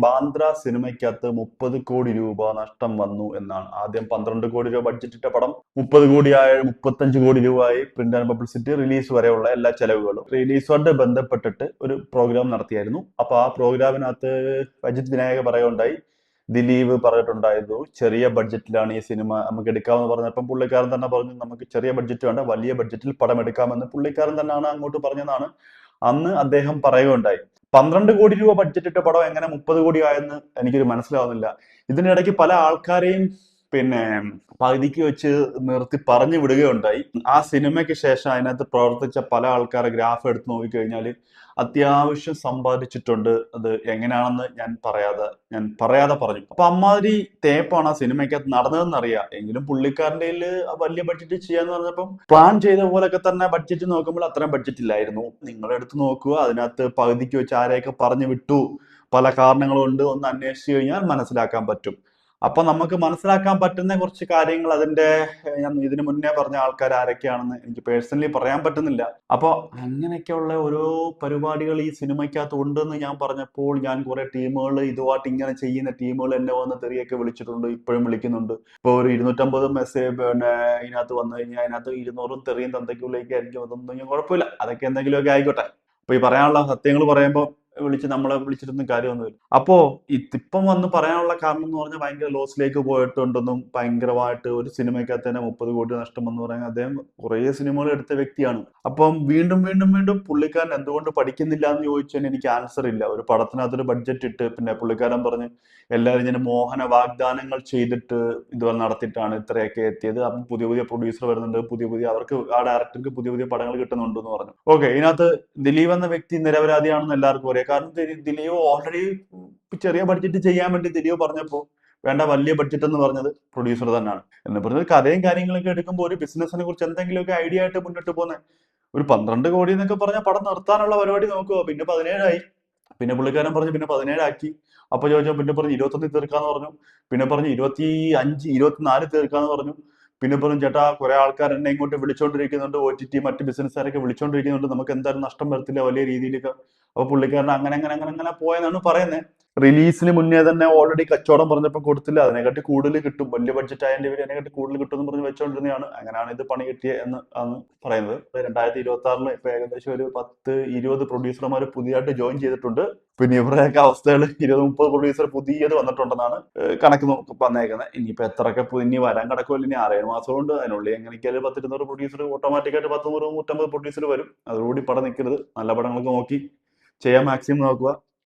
ബാന്ദ്ര സിനിമയ്ക്കകത്ത് 30 കോടി രൂപ നഷ്ടം വന്നു എന്നാണ്. ആദ്യം 12 കോടി രൂപ ബഡ്ജറ്റ് ഇട്ട പടം 30 കോടിയായി, 35 കോടി രൂപയായി. പ്രിന്റ് ആൻഡ് പബ്ലിസിറ്റി, റിലീസ് വരെയുള്ള എല്ലാ ചെലവുകളും. റിലീസുമായിട്ട് ബന്ധപ്പെട്ടിട്ട് ഒരു പ്രോഗ്രാം നടത്തിയായിരുന്നു. അപ്പൊ ആ പ്രോഗ്രാമിനകത്ത് അജിത് വിനായക പറയുണ്ടായി, ദിലീപ് പറഞ്ഞിട്ടുണ്ടായിരുന്നു ചെറിയ ബഡ്ജറ്റിലാണ് ഈ സിനിമ നമുക്ക് എടുക്കാമെന്ന് പറഞ്ഞപ്പം പുള്ളിക്കാരൻ തന്നെ പറഞ്ഞു നമുക്ക് ചെറിയ ബഡ്ജറ്റ് വേണ്ട, വലിയ ബഡ്ജറ്റിൽ പടം എടുക്കാമെന്ന് പുള്ളിക്കാരൻ തന്നെയാണ് അങ്ങോട്ട് പറഞ്ഞതാണ് അന്ന് അദ്ദേഹം പറയുകയുണ്ടായി. 12 കോടി രൂപ ബഡ്ജറ്റ് ഇട്ട പടം എങ്ങനെ 30 കോടി ആയെന്ന് എനിക്കൊരു മനസ്സിലാവുന്നില്ല. ഇതിനിടയ്ക്ക് പല ആൾക്കാരെയും പിന്നെ പകുതിക്ക് വെച്ച് നിർത്തി പറഞ്ഞു വിടുകയുണ്ടായി. ആ സിനിമയ്ക്ക് ശേഷം അതിനകത്ത് പ്രവർത്തിച്ച പല ആൾക്കാരെ ഗ്രാഫ് എടുത്ത് നോക്കിക്കഴിഞ്ഞാൽ അത്യാവശ്യം സമ്പാദിച്ചിട്ടുണ്ട്. അത് എങ്ങനെയാണെന്ന് ഞാൻ പറയാതെ പറഞ്ഞു. അപ്പൊ അമ്മാതിരി തേപ്പാണ് ആ സിനിമയ്ക്കകത്ത് നടന്നതെന്ന് അറിയാം. എങ്കിലും പുള്ളിക്കാരൻ്റെ വലിയ ബഡ്ജറ്റ് ചെയ്യാന്ന് പറഞ്ഞപ്പം പ്ലാൻ ചെയ്ത പോലൊക്കെ തന്നെ ബഡ്ജറ്റ് നോക്കുമ്പോൾ അത്രയും ബഡ്ജറ്റ് ഇല്ലായിരുന്നു. നിങ്ങൾ എടുത്ത് നോക്കുക, അതിനകത്ത് പകുതിക്ക് വെച്ച് ആരെയൊക്കെ പറഞ്ഞു വിട്ടു, പല കാരണങ്ങളുണ്ട്, ഒന്ന് അന്വേഷിച്ചു കഴിഞ്ഞാൽ മനസ്സിലാക്കാൻ പറ്റും. അപ്പൊ നമുക്ക് മനസ്സിലാക്കാൻ പറ്റുന്ന കുറച്ച് കാര്യങ്ങൾ അതിന്റെ ഞാൻ ഇതിനു മുന്നേ പറഞ്ഞ ആൾക്കാർ ആരൊക്കെയാണെന്ന് എനിക്ക് പേഴ്സണലി പറയാൻ പറ്റുന്നില്ല. അപ്പൊ അങ്ങനെയൊക്കെയുള്ള ഓരോ പരിപാടികൾ ഈ സിനിമയ്ക്കകത്ത് ഉണ്ടെന്ന് ഞാൻ പറഞ്ഞപ്പോൾ ഞാൻ കുറെ ടീമുകൾ ഇതുമായിട്ട് ഇങ്ങനെ ചെയ്യുന്ന ടീമുകൾ എന്നെ വന്ന് തെറിയൊക്കെ വിളിച്ചിട്ടുണ്ട്, ഇപ്പോഴും വിളിക്കുന്നുണ്ട്. ഇപ്പൊ ഒരു 250 മെസ്സേജ് പിന്നെ ഇതിനകത്ത് വന്നു കഴിഞ്ഞാൽ അതിനകത്ത് 200 തെറിയും തന്തയ്ക്കുള്ളിലേക്ക് ആയിരിക്കും. അതൊന്നും കുഴപ്പമില്ല, അതൊക്കെ എന്തെങ്കിലുമൊക്കെ ആയിക്കോട്ടെ. അപ്പൊ ഈ പറയാനുള്ള സത്യങ്ങൾ പറയുമ്പോൾ നമ്മളെ വിളിച്ചിട്ടൊന്നും കാര്യമൊന്നുമില്ല. അപ്പോ ഇപ്പം വന്ന് പറയാനുള്ള കാരണം എന്ന് പറഞ്ഞാൽ ഭയങ്കര ലോസിലേക്ക് പോയിട്ടുണ്ടെന്നും ഭയങ്കരമായിട്ട് ഒരു സിനിമയ്ക്കകത്ത് തന്നെ 30 കോടി നഷ്ടം എന്ന് പറയുന്നത് അദ്ദേഹം കുറേ സിനിമകൾ എടുത്ത വ്യക്തിയാണ്. അപ്പം വീണ്ടും വീണ്ടും വീണ്ടും പുള്ളിക്കാരൻ എന്തുകൊണ്ട് പഠിക്കുന്നില്ല എന്ന് ചോദിച്ചാൽ എനിക്ക് ആൻസർ ഇല്ല. ഒരു പടത്തിനകത്തൊരു ബഡ്ജറ്റ് ഇട്ട് പിന്നെ പുള്ളിക്കാരൻ പറഞ്ഞ് എല്ലാവരും ഇങ്ങനെ മോഹന വാഗ്ദാനങ്ങൾ ചെയ്തിട്ട് ഇതുപോലെ നടത്തിയിട്ടാണ് ഇത്രയൊക്കെ എത്തിയത്. അപ്പം പുതിയ പുതിയ പ്രൊഡ്യൂസർ വരുന്നുണ്ട്, പുതിയ അവർക്ക് ആ ഡയറക്ടർക്ക് പുതിയ പടങ്ങൾ കിട്ടുന്നുണ്ട് എന്ന് പറഞ്ഞു. ഓക്കെ, ഇതിനകത്ത് ദിലീപ് എന്ന വ്യക്തി നിരപരാധിയാണെന്ന് എല്ലാവർക്കും അറിയാം. കാരണം ദിലീപ് ഓൾറെഡി ചെറിയ ബഡ്ജറ്റ് ചെയ്യാൻ വേണ്ടി ദിലീപ് പറഞ്ഞപ്പോൾ വേണ്ട വലിയ ബഡ്ജറ്റ് എന്ന് പറഞ്ഞത് പ്രൊഡ്യൂസർ തന്നെയാണ്. എന്ന് പറഞ്ഞത് കഥയും കാര്യങ്ങളൊക്കെ എടുക്കുമ്പോൾ ഒരു ബിസിനസിനെ കുറിച്ച് എന്തെങ്കിലുമൊക്കെ ഐഡിയ ആയിട്ട് മുന്നോട്ട് പോകുന്നത്. ഒരു 12 കോടി എന്നൊക്കെ പറഞ്ഞാൽ പടം നിർത്താനുള്ള പരിപാടി നോക്കുക. പിന്നെ 17 ആയി. പിന്നെ പുള്ളിക്കാരൻ പറഞ്ഞു പിന്നെ 17 ആക്കി. അപ്പൊ ചോദിച്ചാൽ പിന്നെ പറഞ്ഞു 21 തീർക്കാന്ന് പറഞ്ഞു. പിന്നെ പറഞ്ഞു 25, 24 തീർക്കാന്ന് പറഞ്ഞു. പിന്നെ പറഞ്ഞു ചേട്ടാ കുറെ ആൾക്കാർ എന്നെ ഇങ്ങോട്ട് വിളിച്ചോണ്ടിരിക്കുന്നുണ്ട്, OTT മറ്റ് ബിസിനസ്സുകാരൊക്കെ വിളിച്ചോണ്ടിരിക്കുന്നുണ്ട്, നമുക്ക് എന്തായാലും നഷ്ടം വരത്തില്ല വലിയ രീതിയിലൊക്കെ. അപ്പൊ പുള്ളിക്കാരൻ അങ്ങനെ പോയെന്നാണ് പറയുന്നത്. റിലീസിന് മുന്നേ തന്നെ ഓൾറെഡി കച്ചവടം പറഞ്ഞപ്പോൾ കൊടുത്തില്ല, അതിനെക്കാട്ടി കൂടുതൽ കിട്ടും, വലിയ ബഡ്ജറ്റ് ആയതിന്റെ പേര് അതിനെക്കാട്ടി കൂടുതൽ കിട്ടും എന്ന് പറഞ്ഞ് വെച്ചോണ്ടിരുന്നതാണ്. അങ്ങനെയാണ് ഇത് പണി കിട്ടിയത് എന്ന് ആണ് പറയുന്നത്. 2026 ഇപ്പൊ ഏകദേശം ഒരു 10-20 പ്രൊഡ്യൂസർമാർ പുതിയതായിട്ട് ജോയിൻ ചെയ്തിട്ടുണ്ട്. പിന്നെ ഇവരുടെയൊക്കെ അവസ്ഥകൾ 20-30 പ്രൊഡ്യൂസർ പുതിയത് വന്നിട്ടുണ്ടെന്നാണ് കണക്ക് വന്നേക്കുന്നത്. ഇനിയിപ്പോ എത്രയൊക്കെ ഇനി വരാൻ കിടക്കുമല്ലോ, ഇനി 6-7 മാസം കൊണ്ട്. അതിനുള്ളിൽ എങ്ങനെയൊക്കെയാലും 10-200 പ്രൊഡ്യൂസർ ഓട്ടോമാറ്റിക്കായിട്ട് 10-100-150 പ്രൊഡ്യൂസർ വരും. അതോടുകൂടി പടം നിൽക്കരുത്. നല്ല പടങ്ങളൊക്കെ നോക്കി ചെയ്യാൻ മാക്സിമം നോക്കുക.